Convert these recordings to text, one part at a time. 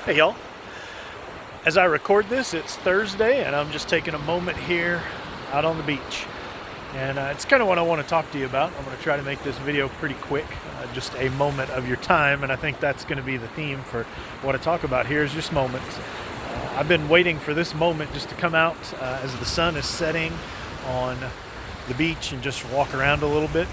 Hey y'all, as I record this, it's Thursday and I'm just taking a moment here out on the beach. And it's kind of what I want to talk to you about. I'm going to try to make this video pretty quick, just a moment of your time, and I think that's going to be the theme for what I talk about here is just moments. I've been waiting for this moment just to come out as the sun is setting on the beach and just walk around a little bit.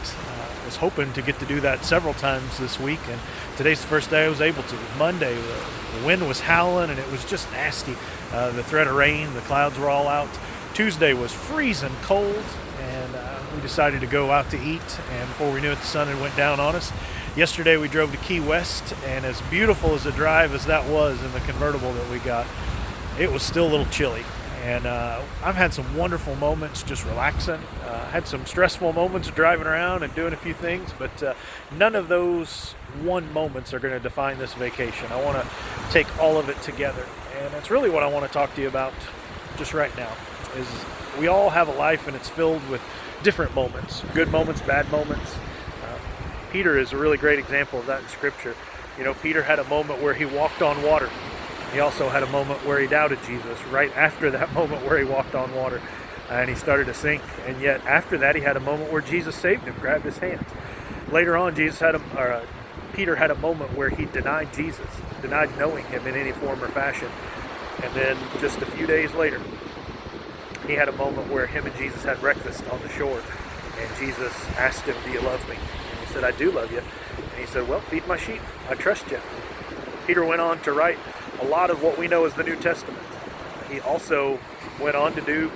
I was hoping to get to do that several times this week, and today's the first day I was able to. Monday, the wind was howling and it was just nasty. The threat of rain, the clouds were all out. Tuesday was freezing cold, and we decided to go out to eat, and before we knew it, the sun had went down on us. Yesterday we drove to Key West, and as beautiful as a drive as that was in the convertible that we got, it was still a little chilly. And I've had some wonderful moments just relaxing. Had some stressful moments driving around and doing a few things, but none of those one moments are going to define this vacation. I want to take all of it together, and that's really what I want to talk to you about just right now. Is we all have a life, and it's filled with different moments, good moments, bad moments. Peter is a really great example of that in Scripture. You know, Peter had a moment where he walked on water. He also had a moment where he doubted Jesus right after that moment where he walked on water, and he started to sink. And yet after that, he had a moment where Jesus saved him, grabbed his hand. Later on, Peter had a moment where he denied Jesus, denied knowing him in any form or fashion. And then just a few days later, he had a moment where him and Jesus had breakfast on the shore, and Jesus asked him, "Do you love me?" And he said, "I do love you." And he said, "Well, feed my sheep. I trust you." Peter went on to write a lot of what we know as the New Testament. He also went on to do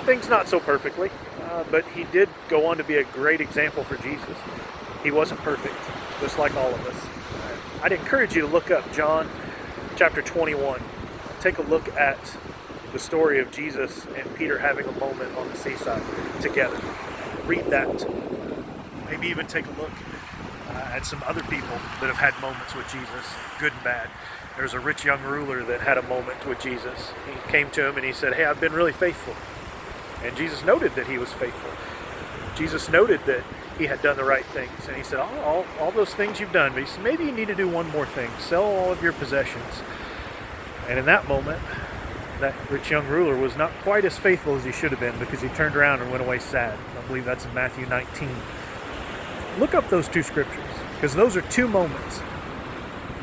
things not so perfectly, but he did go on to be a great example for Jesus. He wasn't perfect, just like all of us. I'd encourage you to look up John chapter 21. Take a look at the story of Jesus and Peter having a moment on the seaside together. Read that. Maybe even take a look at some other people that have had moments with Jesus, good and bad. There's a rich young ruler that had a moment with Jesus. He came to him and he said, "Hey, I've been really faithful." And Jesus noted that he was faithful. Jesus noted that he had done the right things. And he said, all those things you've done, but he said, maybe you need to do one more thing. Sell all of your possessions. And in that moment, that rich young ruler was not quite as faithful as he should have been, because he turned around and went away sad. I believe that's in Matthew 19. Look up those two scriptures, because those are two moments.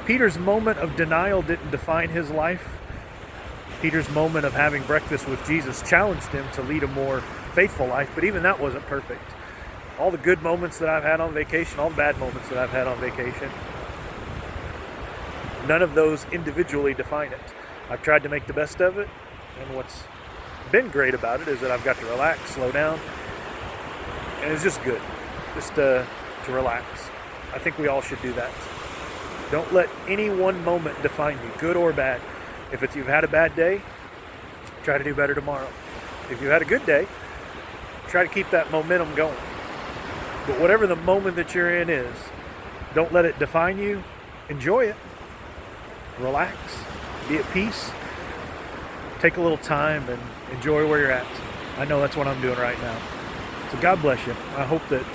Peter's moment of denial didn't define his life. Peter's moment of having breakfast with Jesus challenged him to lead a more faithful life, but even that wasn't perfect. All the good moments that I've had on vacation, all the bad moments that I've had on vacation, none of those individually define it. I've tried to make the best of it, and what's been great about it is that I've got to relax, slow down, and it's just good, just to relax. I think we all should do that. Don't let any one moment define you, good or bad. If you've had a bad day, try to do better tomorrow. If you had a good day, try to keep that momentum going. But whatever the moment that you're in is, don't let it define you. Enjoy it. Relax. Be at peace. Take a little time and enjoy where you're at. I know that's what I'm doing right now. So God bless you. I hope that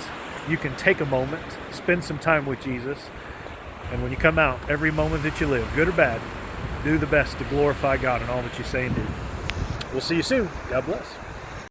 you can take a moment, spend some time with Jesus, and when you come out, every moment that you live, good or bad, do the best to glorify God in all that you say and do. We'll see you soon. God bless.